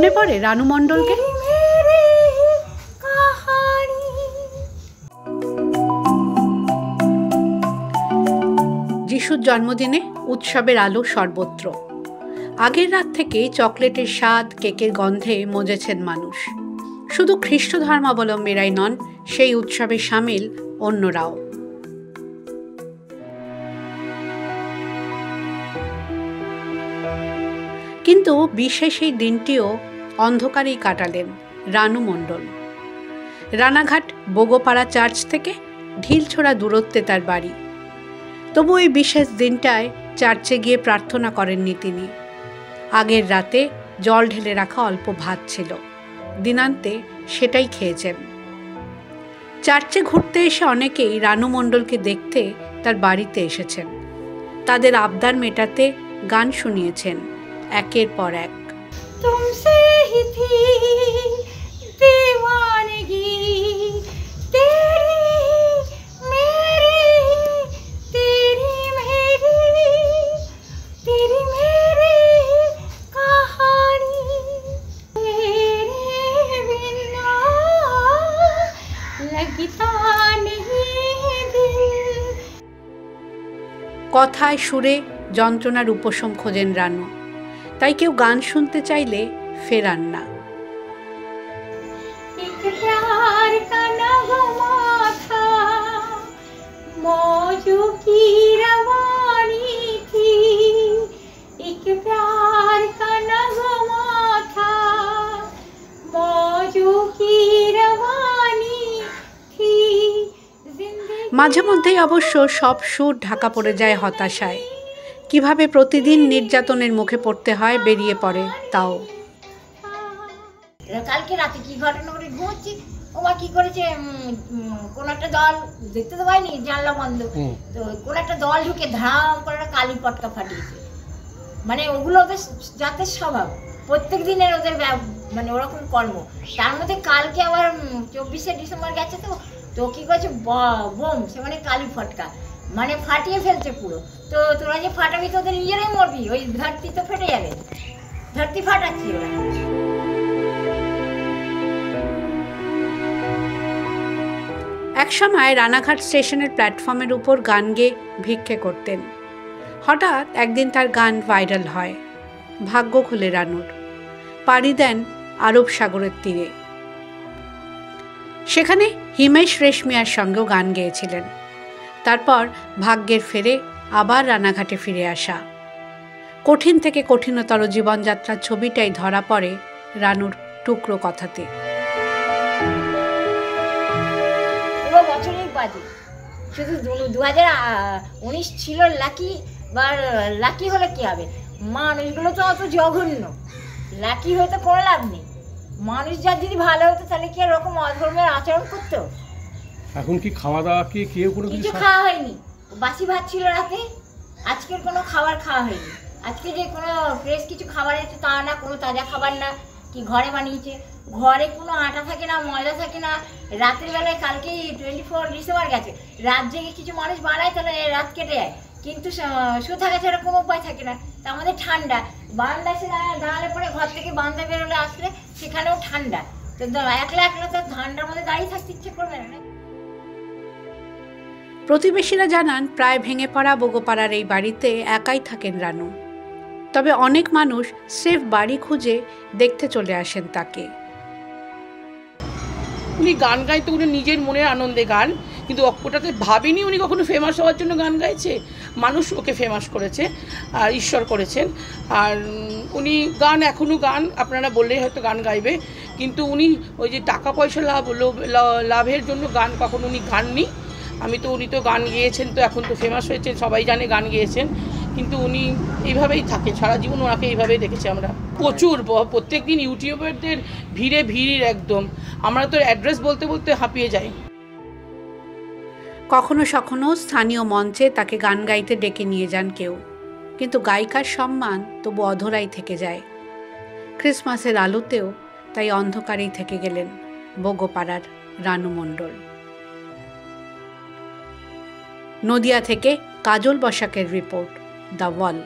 মনে পড়ে রানু মণ্ডলকে? যিশুর জন্মদিনে উৎসবের আলো সর্বত্র। আগের রাত থেকেই চকলেটের স্বাদ, কেকের গন্ধে মজেছেন মানুষ। শুধু খ্রিস্ট ধর্মাবলম্বীরাই নন, সেই উৎসবে সামিল অন্যরাও। কিন্তু বিশেষ এই দিনটিও অন্ধকারেই কাটালেন রানু মণ্ডল। রানাঘাট বোগোপাড়া চার্চ থেকে ঢিলছোড়া দূরত্বে তার বাড়ি। তবু এই বিশেষ দিনটায় চার্চে গিয়ে প্রার্থনা করেননি তিনি। আগের রাতে জল ঢেলে রাখা অল্প ভাত ছিল, দিনান্তে সেটাই খেয়েছেন। চার্চে ঘুরতে এসে অনেকেই রানু মণ্ডলকে দেখতে তার বাড়িতে এসেছেন। তাদের আবদার মেটাতে গান শুনিয়েছেন একের পর এক। तुमसे ही थी दीवानगी, तेरी मेरी, तेरी मेरी कहानी, तेरे बिना लगता नहीं दिल। কথায় সুরে যন্ত্রণার উপশম খোঁজেন রানু, তাই কেউ গান শুনতে চাইলে ফেরান না। एक प्यार का नगमा था, मौजू की रवानी थी, एक प्यार का नगमा था, मौजू की रवानी थी। মাঝে মধ্যেই অবশ্য সব সুর ঢাকা পড়ে যায় হতাশায়। কিভাবে প্রতিদিন নির্যাতনের মুখে পড়তে হয় বেরিয়ে পড়ে তাও। কালকে রাতে কি ঘটনা করে ঘুমোচ্ছি, ওমা কি করেছে, কোন একটা দল দেখতে তো পাইনি, জানলা বন্ধ, তো কোন একটা দল ঢুকে ধাম করে একটা কালী পটকা ফাটিয়েছে। মানে ওগুলো ওদের জাতের স্বভাব, প্রত্যেক দিনের ওদের মানে ওরকম কর্ম। তার মধ্যে কালকে আবার 24শে ডিসেম্বর গেছে, তো কি করেছে বোম, সে মানে কালী ফটকা, মানে ফাটিয়ে ফেলছে পুরো। তো তোরা যে ফাটাবি তোদের নিজেরাই মরবি, ওই ধরতি তো ফেটে যাবে, ধরতি ফাটাচ্ছি ওরা। একসময় রানাঘাট স্টেশনের প্ল্যাটফর্মের উপর গান গেয়ে ভিক্ষে করতেন। হঠাৎ একদিন তার গান ভাইরাল হয়। ভাগ্য খোলে রানুর, পাড়ি দেন আরব সাগরের তীরে। সেখানে হিমেশ রেশমিয়ার সঙ্গেও গান গেয়েছিলেন। তারপর ভাগ্যের ফেরে আবার রানাঘাটে ফিরে আসা। কঠিন থেকে কঠিনতর জীবনযাত্রার ছবিটাই ধরা পড়ে রানুর টুকরো কথাতে। পুরো বছরই বাজে, শুধু 2019 ছিল লাকি, বা লাকি হলে কি হবে, মানুষগুলো তো অত জঘন্য, লাকি হয়তো কোনো লাভ নেই। মানুষ যার যদি ভালো হতো তাহলে কি এরকম অধর্মের আচরণ করতো? এখন কি খাওয়া দাওয়া কি কেউ কোনো কিছু খাওয়া হয়নি, বাসি ভাত ছিল রাতে, আজকের কোনো খাবার খাওয়া হয়নি। আজকে যে কোনো ফ্রেশ কিছু খাবার আছে তা না, কোনো তাজা খাবার না, কি ঘরে বানিয়েছে, ঘরে কোনো আটা থাকে না, ময়দা থাকে না। রাতের বেলায় কালকে 24 ডিসেম্বর গেছে, রাত জেগে কিছু মানুষ বানায় তাহলে রাত কেটে যায়, কিন্তু শু থাকা ছাড়া কোনো উপায় থাকে না। তা আমাদের ঠান্ডা, বারান্দা এসে দাঁড়ালে পরে ঘর থেকে বারান্দা বেরোলে আসলে সেখানেও ঠান্ডা, তো একলা একলা তো ঠান্ডার মধ্যে দাঁড়িয়ে থাকতে ইচ্ছে করবে না। প্রতিবেশীরা জানান প্রায় ভেঙে পড়া বোগোপাড়ার এই বাড়িতে একাই থাকেন রানু। তবে অনেক মানুষ স্রেফ বাড়ি খুঁজে দেখতে চলে আসেন তাকে। উনি গান গাইতে উনি নিজের মনের আনন্দে গান, কিন্তু ওটাতে ভাবিনি উনি কখনো ফেমাস হওয়ার জন্য গান গাইছে। মানুষ ওকে ফেমাস করেছে আর ঈশ্বর করেছেন। আর উনি গান এখনও গান আপনারা বললেই হয়তো গান গাইবে, কিন্তু উনি ওই যে টাকা পয়সা লাভের জন্য গান কখনো উনি গাননি। উনি তো গান গেয়েছেন, তো এখন তো ফেমাস হয়েছেন, সবাই জানে গান গেয়েছেন, কিন্তু উনি এইভাবেই থাকে, সারা জীবন ওনাকে এইভাবেই দেখেছি আমরা। প্রচুর প্রত্যেক দিন ইউটিউবারদের ভিড় একদম, আমরা তো অ্যাড্রেস বলতে বলতে হাঁপিয়ে যাই। কখনো সখনো স্থানীয় মঞ্চে তাকে গান গাইতে ডেকে নিয়ে যান কেউ, কিন্তু গায়িকার সম্মান তবু অধরাই থেকে যায়। ক্রিসমাসের আলোতেও তাই অন্ধকারেই থেকে গেলেন বোগোপাড়ার রানু মণ্ডল। নদিয়া থেকে কাজল বসাকের রিপোর্ট, দ্য ওয়াল।